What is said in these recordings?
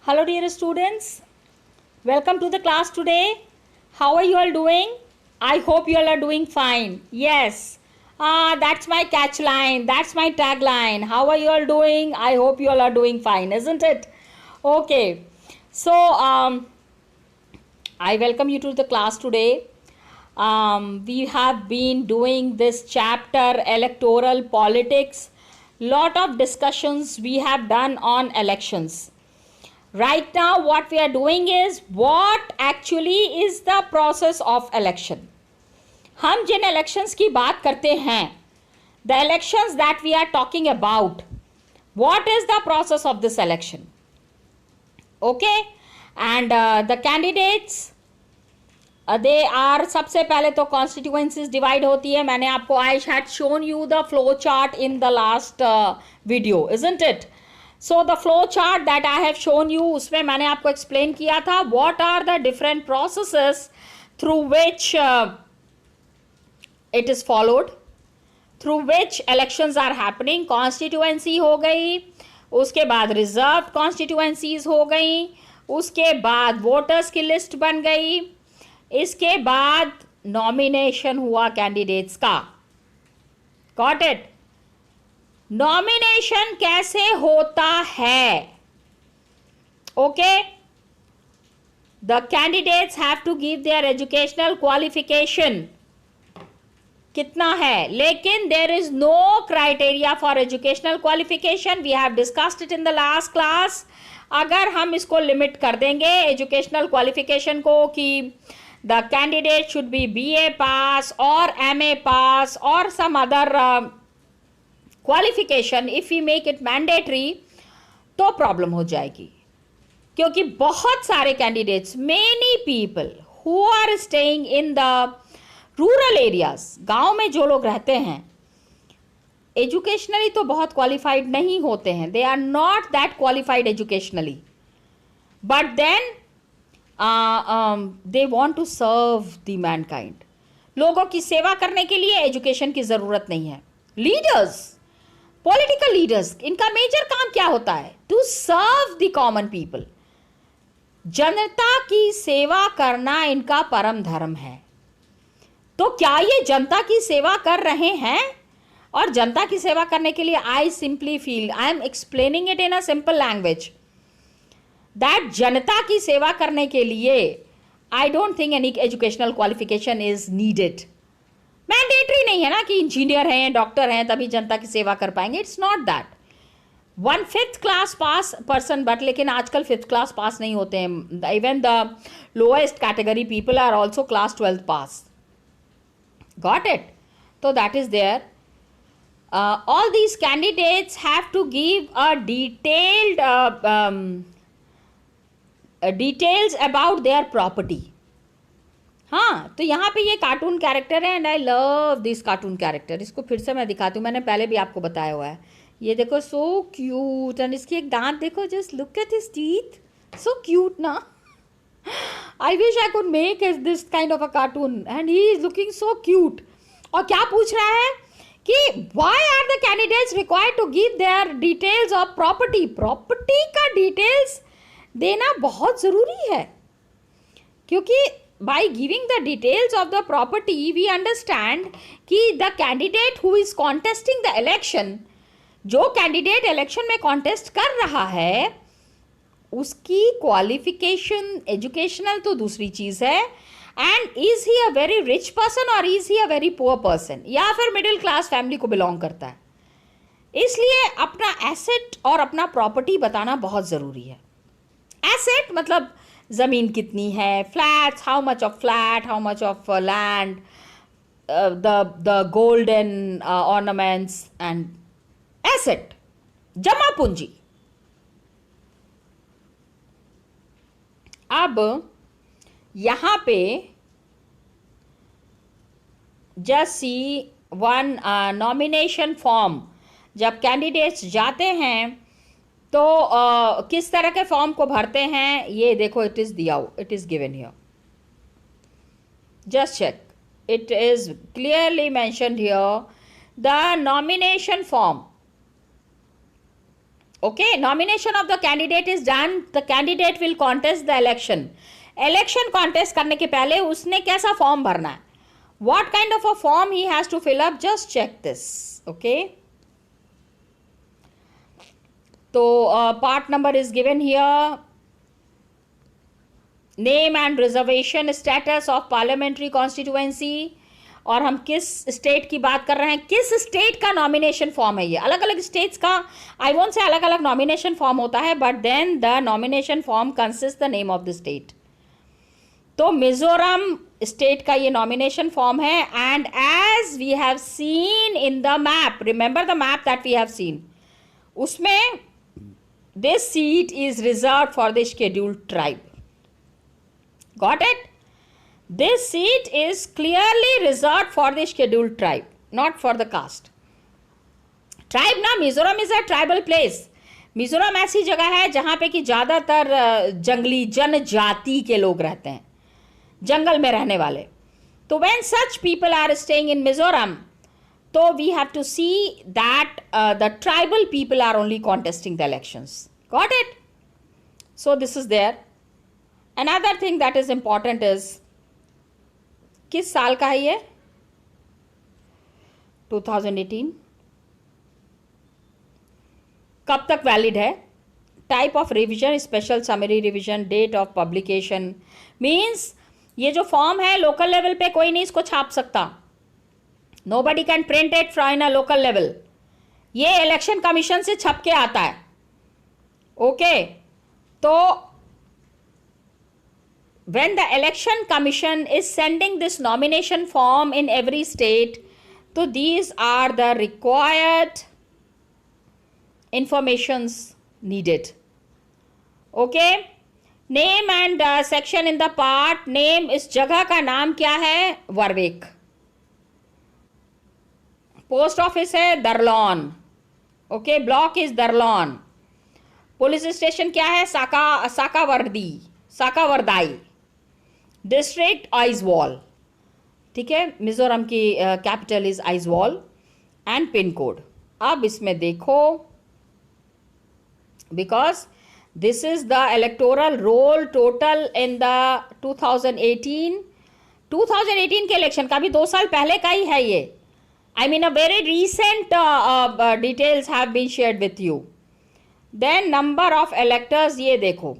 Hello dear students, welcome to the class today. How are you all doing? I hope you all are doing fine. Yes, that's my catch line, that's my tagline. How are you all doing? I hope you all are doing fine, isn't it? Okay, so I welcome you to the class today. We have been doing this chapter electoral politics. Lot of discussions we have done on elections. Right now what we are doing is what actually is the process of election. हम जिन elections की बात करते हैं, the elections that we are talking about, what is the process of this election? Okay, and the candidates they are, सबसे पहले तो constituencies divide होती है. मैंने आपको I had shown you the flow chart in the last video, isn't it? So the flow chart that I have shown you, उसमें मैंने आपको explain किया था what are the different processes through which it is followed, through which elections are happening. Constituency हो गई, उसके बाद reserved constituencies हो गई, उसके बाद voters की list बन गई, इसके बाद nomination हुआ candidates का. Got it? नॉमिनेशन कैसे होता है? Okay, the candidates have to give their educational qualification कितना है, लेकिन there is no criteria for educational qualification. We have discussed it in the last class. अगर हम इसको लिमिट कर देंगे एजुकेशनल क्वालिफिकेशन को कि the candidate should be BA pass और MA पास और some other qualification, if we make it mandatory, तो प्रॉब्लम हो जाएगी. क्योंकि बहुत सारे candidates, many people who are staying in the rural areas, गांव में जो लोग रहते हैं, एजुकेशनली तो बहुत क्वालिफाइड नहीं होते हैं. They are not that qualified educationally, but then they want to serve the mankind. लोगों की सेवा करने के लिए एजुकेशन की ज़रूरत नहीं है. लीडर्स, पॉलिटिकल लीडर्स, इनका मेजर काम क्या होता है? To serve the common people. जनता की सेवा करना इनका परम धर्म है. तो क्या ये जनता की सेवा कर रहे हैं? और जनता की सेवा करने के लिए I simply feel, I am explaining it in a simple language, that जनता की सेवा करने के लिए I don't think any educational qualification is needed. Mandatory नहीं है ना कि इंजीनियर हैं, डॉक्टर हैं तभी जनता की सेवा कर पाएंगे. It's not that. 1/5 class pass person, but लेकिन आजकल 5th क्लास पास नहीं होते हैं. Even the lowest category people are also class 12th pass. Got it? तो that is there. All these candidates have to give a details about their property. हाँ, तो यहाँ पे ये कार्टून कैरेक्टर है and I love this cartoon character. इसको फिर से मैं दिखाती हूँ, मैंने पहले भी आपको बताया हुआ है. ये देखो, सो क्यूट. एंड इसकी एक दांत देखो, just look at his teeth, so cute ना. I wish I could make this kind of a cartoon and he is looking so cute. और क्या पूछ रहा है कि why are the candidates required to give their details of property. Property का details देना बहुत ज़रूरी है, क्योंकि by giving the details of the property we understand कि the candidate who is contesting the election, जो candidate election में contest कर रहा है, उसकी qualification educational तो दूसरी चीज़ है. and is he a very rich person or is he a very poor person, या फिर middle class family को belong करता है. इसलिए अपना asset और अपना property बताना बहुत ज़रूरी है. asset मतलब ज़मीन कितनी है, flats, how much of flat, how much of land, the golden ornaments and asset, जमा पूंजी. अब यहाँ पे just see one nomination form. जब कैंडिडेट्स जाते हैं तो किस तरह के फॉर्म को भरते हैं, ये देखो, इट इज़ दिया, it is given here. Just check, it is clearly mentioned here. The nomination form Okay, nomination of the candidate is done. The candidate will contest the election. Election contest करने के पहले उसने कैसा form भरना है? What kind of a form he has to fill up? Just check this. Okay. So part number is given here. Name and reservation status of parliamentary constituency. और हम किस स्टेट की बात कर रहे हैं, किस स्टेट का नॉमिनेशन फॉर्म है ये. अलग अलग स्टेट्स का आई वोंट से अलग अलग नॉमिनेशन फॉर्म होता है, but then the nomination form consist the name of the state. तो मिजोरम स्टेट का ये नॉमिनेशन फॉर्म है. And as we have seen in the map, remember the map that we have seen, उसमें this seat is reserve for the scheduled tribe. Got it? This seat is clearly reserved for the scheduled tribe, not for the caste. Tribe ना, Mizoram is a tribal place. Mizoram ऐसी जगह है जहाँ पे कि ज़्यादातर जंगली जनजाति के लोग रहते हैं, जंगल में रहने वाले. तो when such people are staying in Mizoram, तो we have to see that the tribal people are only contesting the elections. Got it? So this is there. Another thing that is important is, किस साल का है ये? 2018. कब तक valid है? Type of revision, special summary revision, date of publication. Means ये जो फॉर्म है लोकल लेवल पे कोई नहीं इसको छाप सकता. Nobody can print it from in a local level. ये इलेक्शन कमीशन से छप के आता है. ओके, तो when the election commission is sending this nomination form in every state, so these are the required informations needed. Okay, name and section in the part. name, इस जगह का नाम क्या है? वर्वेक. पोस्ट ऑफिस है Darlawn. Okay, block is Darlawn. Police station क्या है? Sakawrdai. District Aizawl. ठीक है, मिजोरम की capital is Aizawl. And pin code. अब इसमें देखो, because this is the electoral roll total in the 2018 के इलेक्शन का, भी 2 साल पहले का ही है ये. I mean a very recent details have been shared with you. Then number of electors, ये देखो,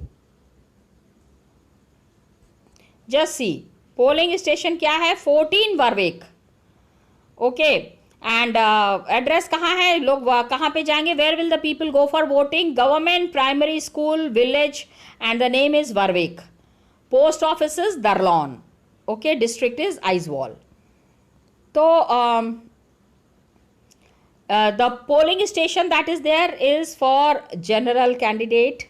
जस्ट सी. पोलिंग स्टेशन क्या है? 14 वर्वेक. ओके, एंड एड्रेस कहाँ है? लोग कहाँ पे जाएंगे? Where will the people go for voting? Government primary school village, and the name is Vervek. Post office is Darlawn. Okay, district is Aizawl. तो the polling station that is there is for general candidate.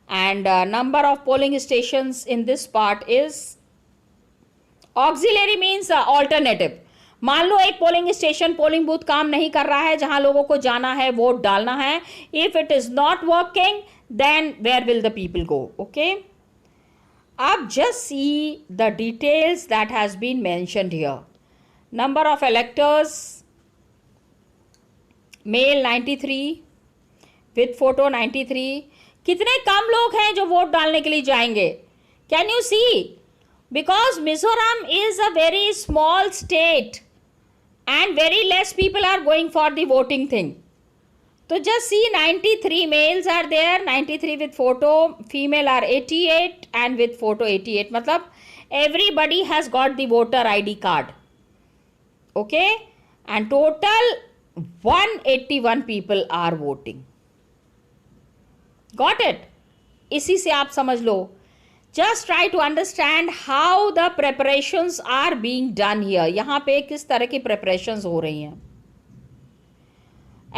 And number of polling stations in this part is auxiliary, means alternative. मान लो एक polling station, polling booth काम नहीं कर रहा है जहां लोगों को जाना है, वोट डालना है. If it is not working, then where will the people go? Okay, अब just see the details that has been mentioned here. Number of electors, male 93 with photo 93. कितने कम लोग हैं जो वोट डालने के लिए जाएंगे? Can you see? Because Mizoram is a very small state and very less people are going for the voting thing. तो just see, 93 males are there, 93 with photo, female are 88 and with photo 88. मतलब everybody has got the voter ID card. Okay, and total 181 people are voting. Got it? इसी से आप समझ लो. Just try to understand how the preparations are being done here. यहाँ पे किस तरह की प्रेपरेशंस हो रही हैं.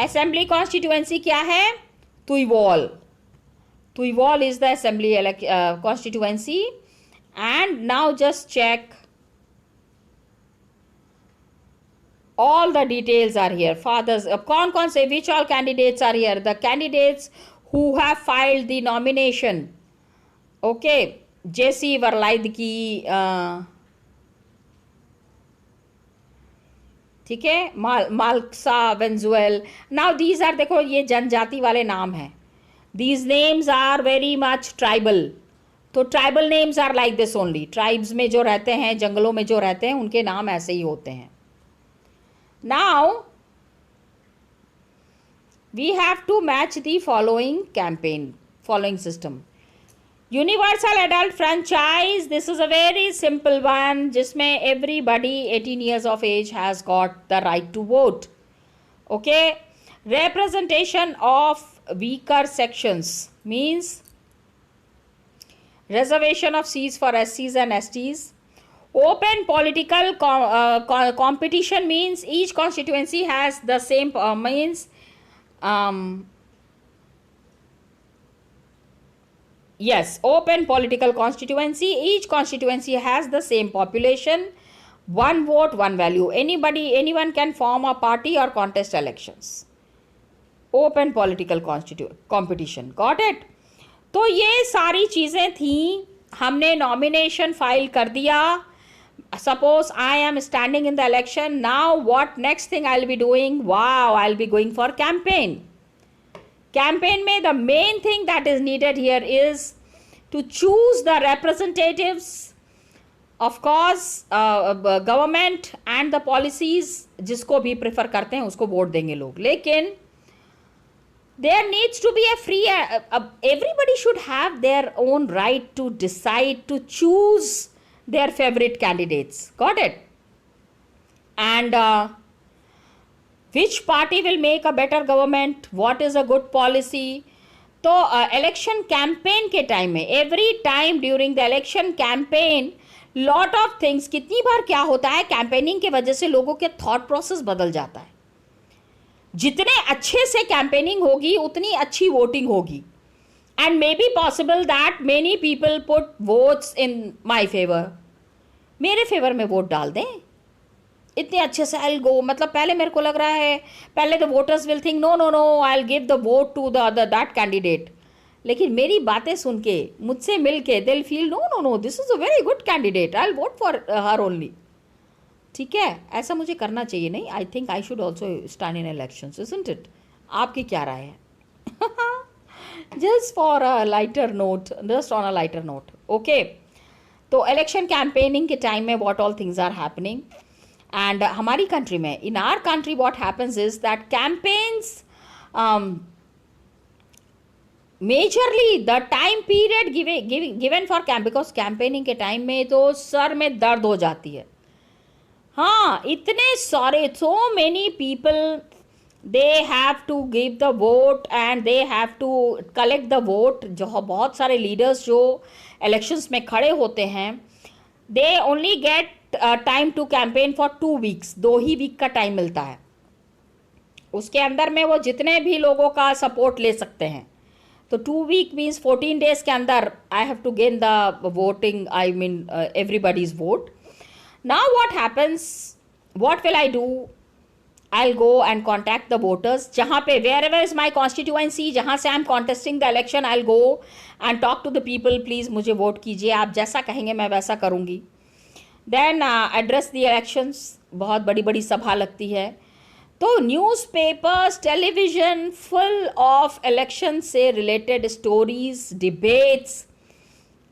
असेंबली कॉन्स्टिट्यूएंसी क्या है? Tuivawl. Tuivawl is the assembly constituency. And now just check, all the details are here. Fathers, कौन से, which all candidates are here? The candidates who have filed the nomination. Okay, JC Varlaidki, ठीक है, Malsa, Venzuel. Now these are, देखो ये जनजाति वाले नाम हैं, these names are very much tribal. तो tribal names are like this only, tribes में जो रहते हैं, जंगलों में जो रहते हैं, उनके नाम ऐसे ही होते हैं। Now we have to match the following campaign, following system. Universal adult franchise, this is a very simple one, जिसमें everybody 18 years of age has got the right to vote. Okay, representation of weaker sections means reservation of seats for SCs and STs. Open political competition means each constituency has the same yes, open political constituency, each constituency has the same population, one vote, one value. Anyone can form a party or contest elections. Open political competition, got it? तो ये सारी चीज़ें थी, हमने nomination file कर दिया। Suppose I am standing in the election, now what next thing I will be doing, wow, I will be going for campaign. Campaign में the main thing that is needed here is to choose the representatives, of course government and the policies, जिसको भी prefer करते हैं उसको vote देंगे लोग, लेकिन there needs to be a free, everybody should have their own right to decide to choose their favorite candidates, got it? And which party will make a better government, what is a good policy. तो election campaign के time में, every time during the election campaign lot of things, कितनी बार क्या होता है, campaigning के वजह से लोगों के थॉट प्रोसेस बदल जाता है। जितने अच्छे से कैंपेनिंग होगी उतनी अच्छी वोटिंग होगी, and may be possible that many people put votes in my favour, मेरे फेवर में वोट डाल दें इतने अच्छे से, आई विल गो, मतलब पहले मेरे को लग रहा है, पहले the voters will think no no no I will give the vote to that candidate, लेकिन मेरी बातें सुन के, मुझसे मिल के, they will feel no no no this is a very good candidate, I will vote for her only. ठीक है, ऐसा मुझे करना चाहिए नहीं, I think I should also stand in elections, isn't it? आपकी क्या राय है? Just for a lighter note, just on a lighter note, okay. तो इलेक्शन कैंपेनिंग के टाइम में what all things are happening, and हमारी कंट्री में, in our country what happens is that campaigns, majorly the time period given for camp, because campaigning के time में तो sir में दर्द हो जाती है। हाँ, इतने सारे, so many people, they have to give the vote and they have to collect the vote. जो बहुत सारे लीडर्स जो इलेक्शंस में खड़े होते हैं, they only get time to campaign for 2 weeks, 2 he week का टाइम मिलता है। उसके अंदर में वो जितने भी लोगों का सपोर्ट ले सकते हैं, तो 2 week मीन्स 14 days के अंदर I have to gain the voting, I mean everybody's vote. Now what happens, what will I do? I'll go and contact the voters. जहाँ पे, wherever is my constituency, जहाँ से I'm contesting the election, I'll go and talk to the people, please मुझे vote कीजिए, आप जैसा कहेंगे मैं वैसा करूँगी। Then address the elections, बहुत बड़ी बड़ी सभा लगती है, तो newspapers, television full of election से रिलेटेड स्टोरीज, डिबेट्स,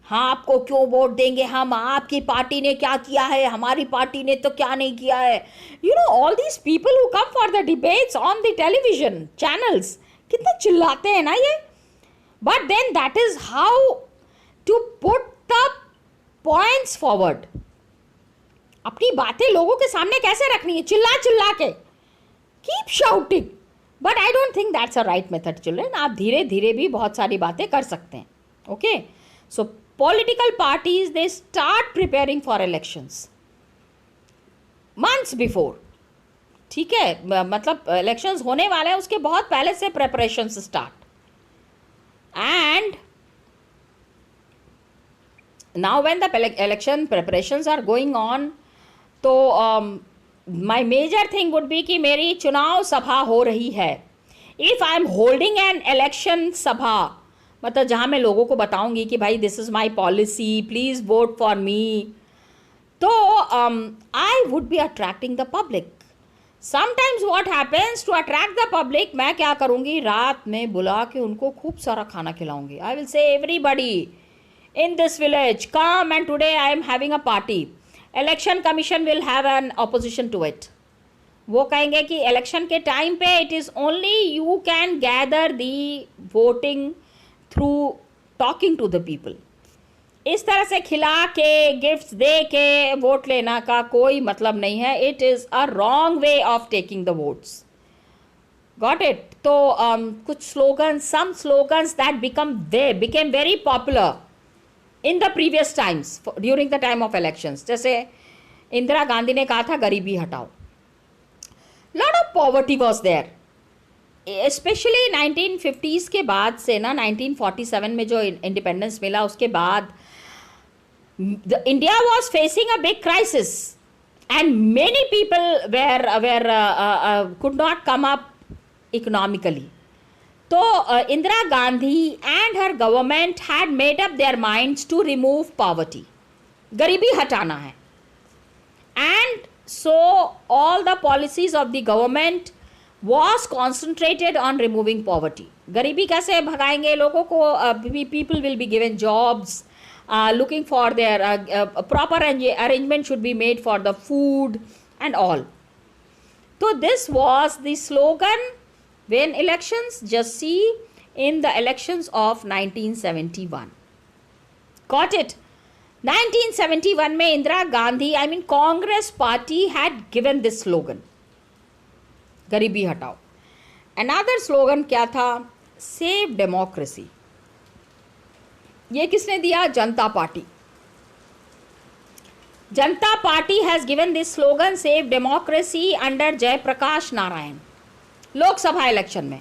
हाँ आपको क्यों वोट देंगे हम, आपकी पार्टी ने क्या किया है, हमारी पार्टी ने तो क्या नहीं किया है, you know all these people who come for the debates on the television channels, कितना चिल्लाते हैं ना ये, but then that is how to put the points forward. अपनी बातें लोगों के सामने कैसे रखनी है, चिल्ला चिल्ला के, keep shouting, but I don't think that's a right method children. आप धीरे धीरे भी बहुत सारी बातें कर सकते हैं, okay. So political parties, they start preparing for elections months before, ठीक है, मतलब elections होने वाले हैं उसके बहुत पहले से preparations start, and now when the election preparations are going on, तो my major thing would be कि मेरी चुनाव सभा हो रही है, if I am holding an election सभा, मतलब जहाँ मैं लोगों को बताऊंगी कि भाई this is my policy, please vote for me, तो I would be attracting the public. Sometimes what happens, to attract the public, मैं क्या करूँगी, रात में बुला के उनको खूब सारा खाना खिलाऊंगी. I will say everybody in this village come and today I am having a party. Election Commission will have an opposition to it. वो कहेंगे कि इलेक्शन के टाइम पे it is only you can gather the voting through talking to the people. इस तरह से खिला के गिफ्ट्स दे के वोट लेना का कोई मतलब नहीं है. It is a wrong way of taking the votes. Got it. तो कुछ slogans, some slogans that became very popular in the previous times during the time of elections. जैसे इंदिरा गांधी ने कहा था गरीबी हटाओ. lot of poverty was there, especially 1950s के बाद से ना, 1947 में जो इंडिपेंडेंस मिला उसके बाद India was facing a big crisis and many people could not come up economically. तो Indira Gandhi and her government had made up their minds to remove poverty. गरीबी हटाना है. And so all the policies of the government was concentrated on removing poverty. गरीबी कैसे भगाएंगे लोगों को? People will be given jobs, looking for their proper arrangement should be made for the food and all. तो this was the slogan when elections. Just see in the elections of 1971. Got it? 1971 में Indira Gandhi, I mean Congress party had given this slogan, गरीबी हटाओ. Another slogan क्या था? Save democracy. ये किसने दिया? Janata Party. Janata Party has given this slogan, Save democracy, under Jayaprakash Narayan. Lok Sabha election में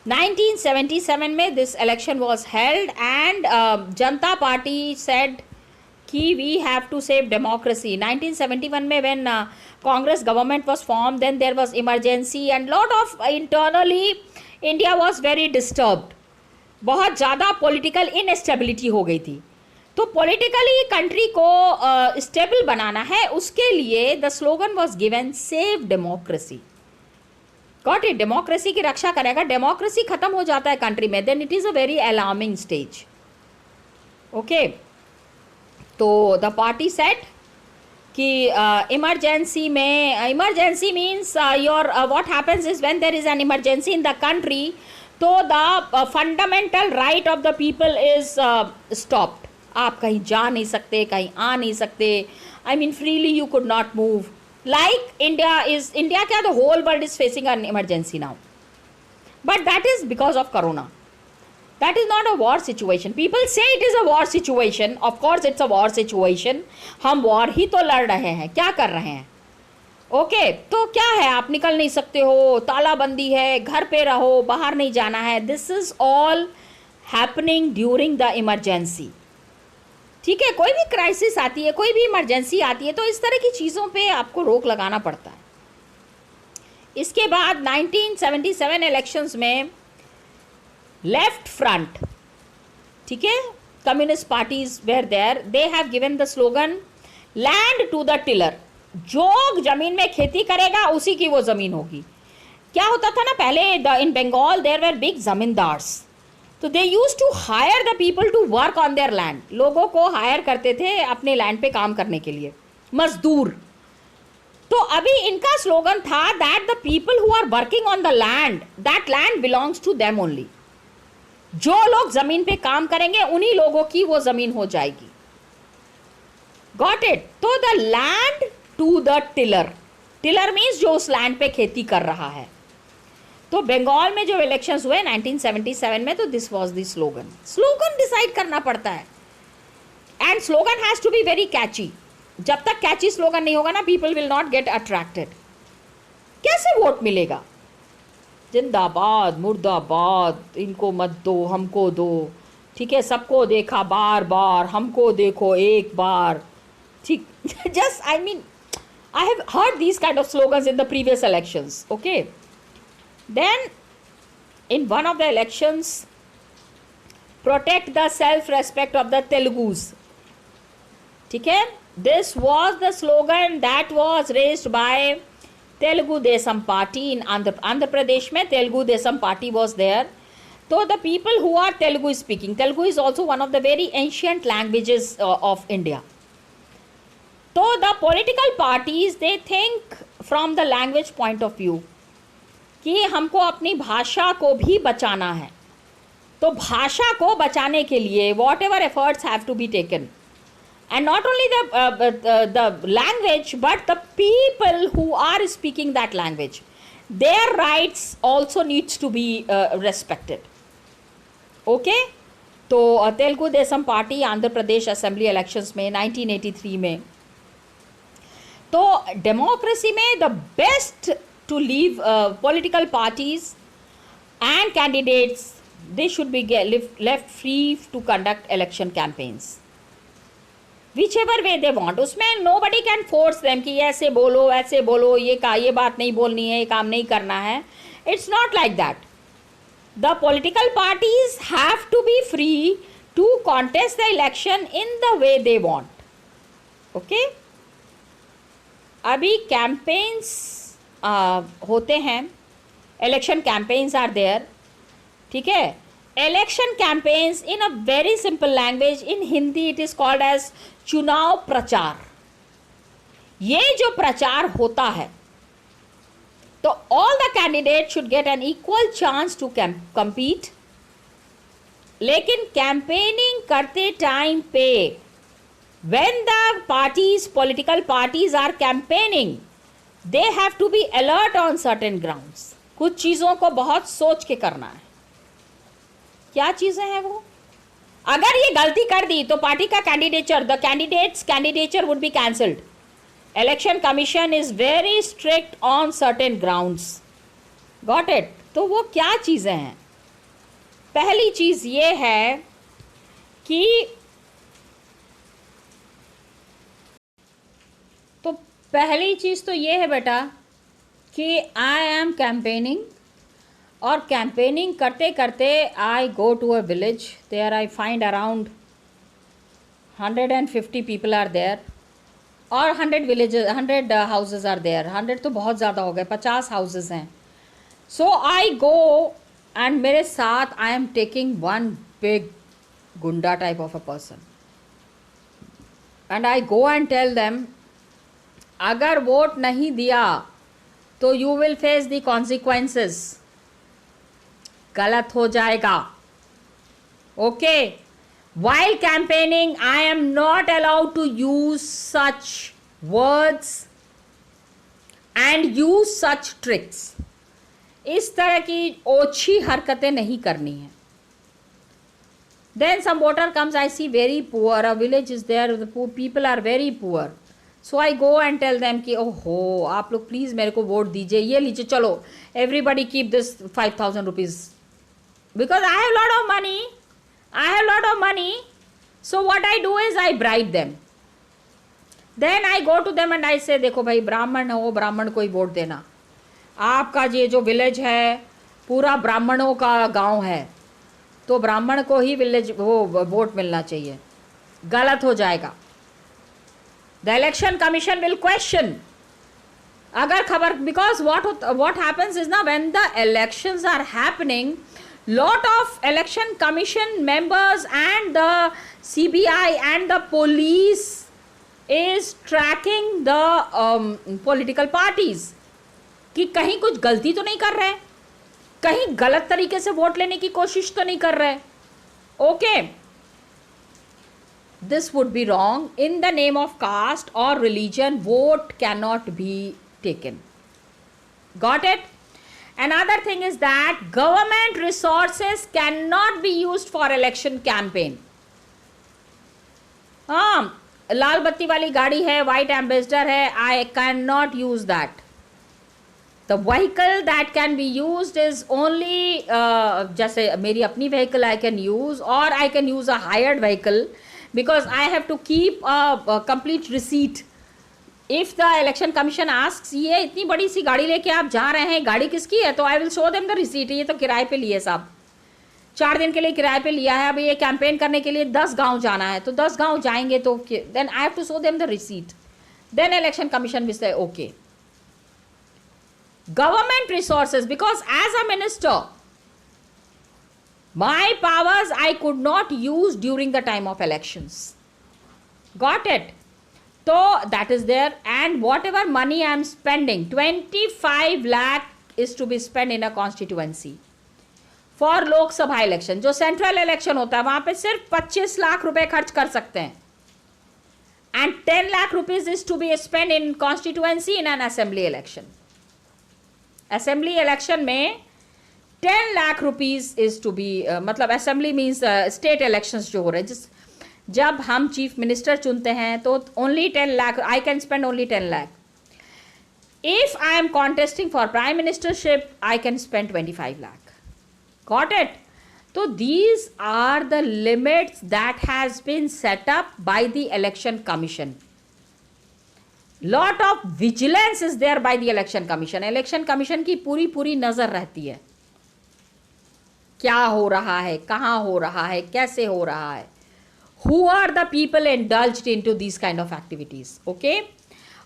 1977 में this election was held and Janata Party said कि we have to save democracy. 1971 में when Congress government was form, then there was emergency and lot of internally India was very disturbed. बहुत ज़्यादा political instability हो गई थी. तो पॉलिटिकली कंट्री को stable बनाना है, उसके लिए the slogan was given, save democracy. Got it? Democracy की रक्षा करेगा. डेमोक्रेसी खत्म हो जाता है कंट्री में, then it is a very alarming stage. Okay. तो द पार्टी सेट कि इमरजेंसी में, emergency means your what happens is when there is an emergency in the country, तो the fundamental right of the people is stopped. आप कहीं जा नहीं सकते, कहीं आ नहीं सकते. I mean freely you could not move. Like India क्या, the whole world is facing an emergency now, but that is because of corona. That is not a war situation. People say it is a war situation. Of course it's a war situation. हम war ही तो लड़ रहे हैं, क्या कर रहे हैं? Okay. तो क्या है, आप निकल नहीं सकते हो, तालाबंदी है, घर पे रहो, बाहर नहीं जाना है. This is all happening during the emergency. ठीक है, कोई भी क्राइसिस आती है, कोई भी इमरजेंसी आती है, तो इस तरह की चीज़ों पे आपको रोक लगाना पड़ता है. इसके बाद 1977 इलेक्शंस में लेफ्ट फ्रंट, ठीक है, communist parties were there, they have given the slogan, land to the tiller. जो जमीन में खेती करेगा उसी की वो ज़मीन होगी. क्या होता था ना पहले, in Bengal there were big zamindars, तो they use to hire the people to work on their land. लोगों को हायर करते थे अपने लैंड पे काम करने के लिए, मजदूर. तो अभी इनका स्लोगन था that the people who are working on the land, that land belongs to them only. जो लोग जमीन पे काम करेंगे उन्हीं लोगों की वो जमीन हो जाएगी. Got it? तो the land to the tiller. Tiller means जो उस लैंड पे खेती कर रहा है. तो बंगाल में जो इलेक्शंस हुए 1977 में, तो this was the slogan. Slogan decide करना पड़ता है and slogan has to be very catchy. जब तक कैची स्लोगन नहीं होगा ना, people will not get attracted. कैसे वोट मिलेगा? जिंदाबाद, मुर्दाबाद, इनको मत दो, हमको दो, ठीक है, सबको देखा बार बार, हमको देखो एक बार, ठीक. Just I mean I have heard these kind of slogans in the previous elections. Okay. Then in one of the elections, protect the self-respect of the Telugus. ठीक है? This was the slogan that was raised by Telugu Desam party in Andhra Pradesh में Telugu Desam party was there. So the people who are Telugu speaking, Telugu is also one of the very ancient languages of India. So the political parties, they think from the language point of view कि हमको अपनी भाषा को भी बचाना है. तो भाषा को बचाने के लिए whatever efforts have to be taken. And not only the language, but the people who are speaking that language, their rights also needs to be respected. Okay? तो तेलुगु देशम पार्टी आंध्र प्रदेश असेंबली इलेक्शंस में 1983 में, तो डेमोक्रेसी में the best to leave political parties and candidates, they should be left free to conduct election campaigns whichever way they want. उसमें nobody can force them कि ऐसे बोलो, ये बात नहीं बोलनी है, ये काम नहीं करना है. It's not like that. The political parties have to be free to contest the election in the way they want. Okay? अभी campaigns होते हैं, election campaigns are there. ठीक है? Election campaigns in a very simple language, in Hindi it is called as चुनाव प्रचार. ये जो प्रचार होता है, तो all the candidates should get an equal chance to compete. लेकिन कैंपेनिंग करते टाइम पे when the parties, political parties are campaigning, they have to be alert on certain grounds. कुछ चीज़ों को बहुत सोच के करना है. क्या चीज़ें हैं वो? अगर ये गलती कर दी तो पार्टी का candidature, the candidates candidature would be cancelled. Election commission is very strict on certain grounds. Got it? तो वो क्या चीज़ें हैं? पहली चीज़ ये है कि पहली चीज़ तो ये है बेटा कि आई एम कैंपेनिंग, और कैंपेनिंग करते करते I go to a village, there I find around 150 people are there, और 100 हाउसेज आर देयर. 100 तो बहुत ज़्यादा हो गए, 50 हाउसेज हैं. सो आई गो एंड मेरे साथ I am taking one big goonda type of a person, and I go and tell them अगर वोट नहीं दिया तो you will face the consequences. गलत हो जाएगा. Okay? While campaigning I am not allowed to use such words and use such tricks. इस तरह की ओछी हरकतें नहीं करनी है. Then some voter comes, I see very poor, a village is there, the people are very poor. So I go and tell them कि ओहो आप लोग प्लीज़ मेरे को वोट दीजिए, ये लीजिए, चलो everybody keep this 5,000 rupees, because I have lot of money. So what I do is I bribe them. Then I go to them and I say देखो भाई ब्राह्मण हो, ब्राह्मण को ही वोट देना. आपका ये जो विलेज है पूरा ब्राह्मणों का गांव है, तो ब्राह्मण को ही विलेज वो वोट मिलना चाहिए. गलत हो जाएगा. The election commission will question अगर खबर, because what happens is now when the elections are happening, lot of election commission members and the CBI and the police is tracking the political parties कि कहीं कुछ गलती तो नहीं कर रहे, कहीं गलत तरीके से वोट लेने की कोशिश तो नहीं कर रहे. Okay? This would be wrong. In the name of caste or religion, vote cannot be taken. Got it? Another thing is that government resources cannot be used for election campaign. लाल बत्ती वाली गाड़ी है, white ambassador है, I cannot use that. The vehicle that can be used is only जैसे मेरी अपनी vehicle I can use, or I can use a hired vehicle. Because I have to keep a complete receipt. If the election commission asks, ये इतनी बड़ी सी गाड़ी लेके आप जा रहे हैं, गाड़ी किसकी है, तो I will show them the receipt. ये तो किराए पे लिए साहब, 4 दिन के लिए किराए पे लिया है. अभी ये कैंपेन करने के लिए 10 गांव जाना है, तो 10 गांव जाएंगे, तो then I have to show them the receipt. Then election commission will say okay. government resources, because as a minister, my powers I could not use during the time of elections. Got it? So that is there. And whatever money I am spending, 25 lakh is to be spent in a constituency for Lok Sabha election. जो central election होता है वहां पे सिर्फ 25 लाख रुपए खर्च कर सकते हैं. And 10 lakh rupees is to be spent in constituency in an assembly election. Assembly election में 10 lakh rupees is to be मतलब assembly means state elections जो हो रहे हैं, जब हम चीफ मिनिस्टर चुनते हैं तो only 10 lakh I can spend only 10 lakh. If I am contesting for prime ministership, I can spend 25 lakh. Got it? So these are the limits that has been set up by the election commission. Lot of vigilance is there by the election commission. Election commission की पूरी नजर रहती है, क्या हो रहा है, कहाँ हो रहा है, कैसे हो रहा है, who are the people indulged into these kind of activities. Okay?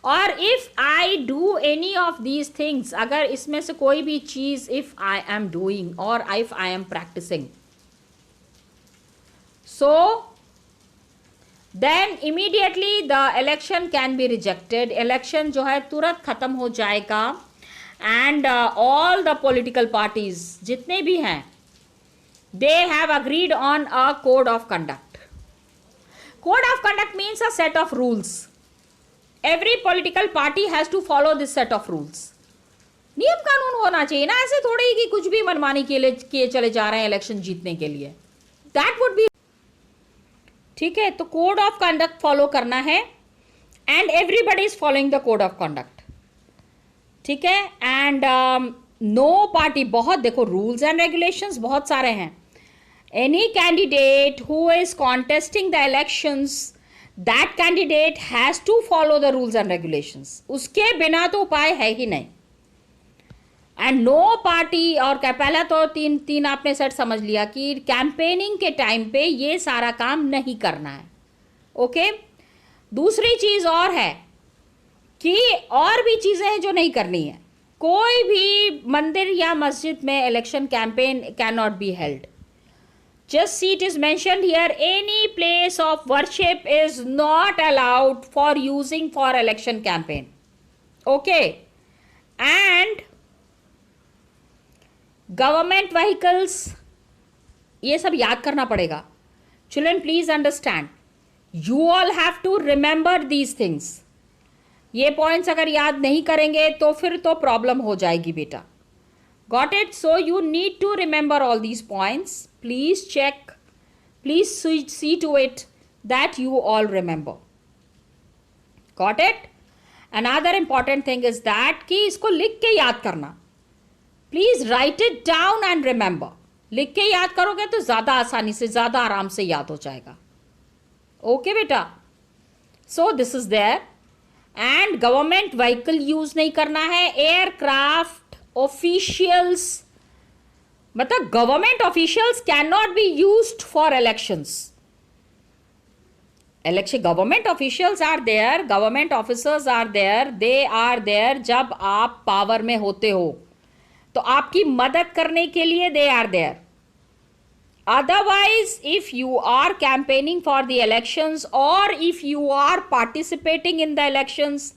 और if I do any of these things, अगर इसमें से कोई भी चीज if I am doing or if I am practicing, so then immediately the election can be rejected. Election जो है तुरंत खत्म हो जाएगा. And all the political parties जितने भी हैं, they have agreed on a code of conduct. Code of conduct means a set of rules. Every political party has to follow this set of rules. नियम कानून होना चाहिए ना, ऐसे थोड़ी ही कि कुछ भी मनमानी के लिए किए चले जा रहे हैं इलेक्शन जीतने के लिए. That would be ठीक है. तो कोड ऑफ कंडक्ट फॉलो करना है and everybody is following the code of conduct. ठीक है. एंड नो पार्टी, बहुत देखो रूल्स एंड रेगुलेशंस बहुत सारे हैं. Any candidate who is contesting the elections, that candidate has to follow the rules and regulations. उसके बिना तो उपाय है ही नहीं. एंड नो पार्टी, और पहला तो तीन आपने सेट समझ लिया कि कैंपेनिंग के टाइम पे ये सारा काम नहीं करना है. ओके. दूसरी चीज और है कि और भी चीजें हैं जो नहीं करनी है. कोई भी मंदिर या मस्जिद में election campaign can not be held. Just see it is mentioned here, any place of worship is not allowed for using for election campaign. Okay. And government vehicles, ये सब याद करना पड़ेगा. Children please understand, you all have to remember these things. ये points अगर याद नहीं करेंगे तो फिर तो प्रॉब्लम हो जाएगी बेटा. Got it? So you need to remember all these points. Please check, please see to it that you all remember. Got it? Another important thing is that कि इसको लिख के याद करना. Please write it down and remember. लिख के याद करोगे तो ज्यादा आसानी से, ज्यादा आराम से याद हो जाएगा. ओके बेटा. So this is there. And government vehicle use नहीं करना है. एयरक्राफ्ट ऑफिशियल्स, मतलब government officials can not be used for elections. election government officials are there, government officers are there, they are there जब आप power में होते हो तो आपकी मदद करने के लिए they are there. Otherwise, if you are campaigning for the elections or if you are participating in the elections,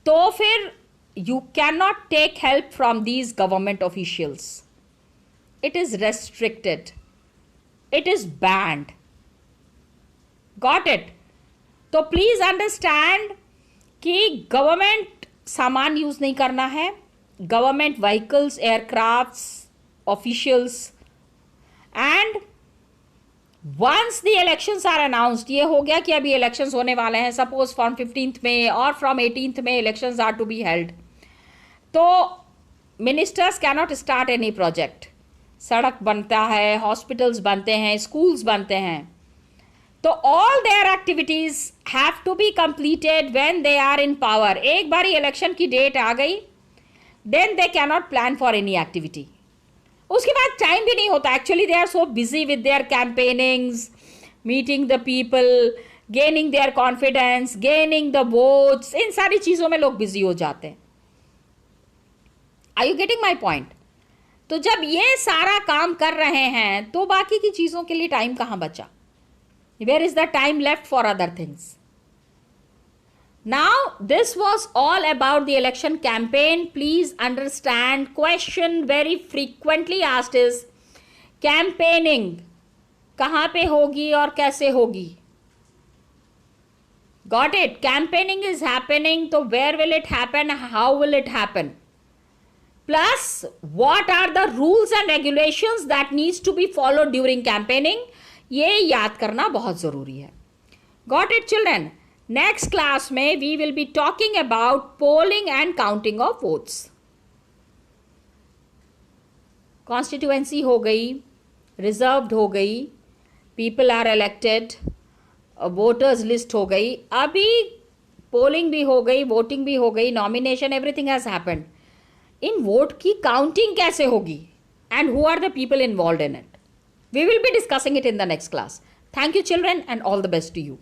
तो फिर you cannot take help from these government officials. It is restricted. It is banned. Got it? तो please understand कि government सामान use नहीं करना है. Government vehicles, aircrafts, officials. And once the elections are announced, ये हो गया कि अभी इलेक्शंस होने वाले हैं, सपोज फ्रॉम 15th में और फ्रॉम 18th में elections are to be held, तो ministers can not start any project. सड़क बनता है, हॉस्पिटल्स बनते हैं, स्कूल्स बनते हैं, तो all their activities have to be completed when they are in power. एक बार इलेक्शन की डेट आ गई, then they can not plan for any activity. उसके बाद टाइम भी नहीं होता. Actually they are so busy with their campaignings, meeting the people, gaining their confidence, gaining the votes. इन सारी चीजों में लोग बिजी हो जाते हैं. Are you getting my point? तो जब ये सारा काम कर रहे हैं तो बाकी की चीजों के लिए टाइम कहां बचा? Where is the time left for other things? Now, this was all about the election campaign. Please understand, question very frequently asked is campaigning कहाँ पे होगी और कैसे होगी? Got it? Campaigning is happening, तो where will it happen? How will it happen? Plus, what are the rules and regulations that needs to be followed during campaigning? ये याद करना बहुत ज़रूरी है. Got it, children? Next class में we will be talking about polling and counting of votes. Constituency हो गई, reserved हो गई, people are elected, voters list हो गई, अभी पोलिंग भी हो गई, वोटिंग भी हो गई, नॉमिनेशन, एवरीथिंग हैज हैपेंड. इन वोट की काउंटिंग कैसे होगी and who are the people involve in it? We will be discussing it in the next class. Thank you children and all the best to you.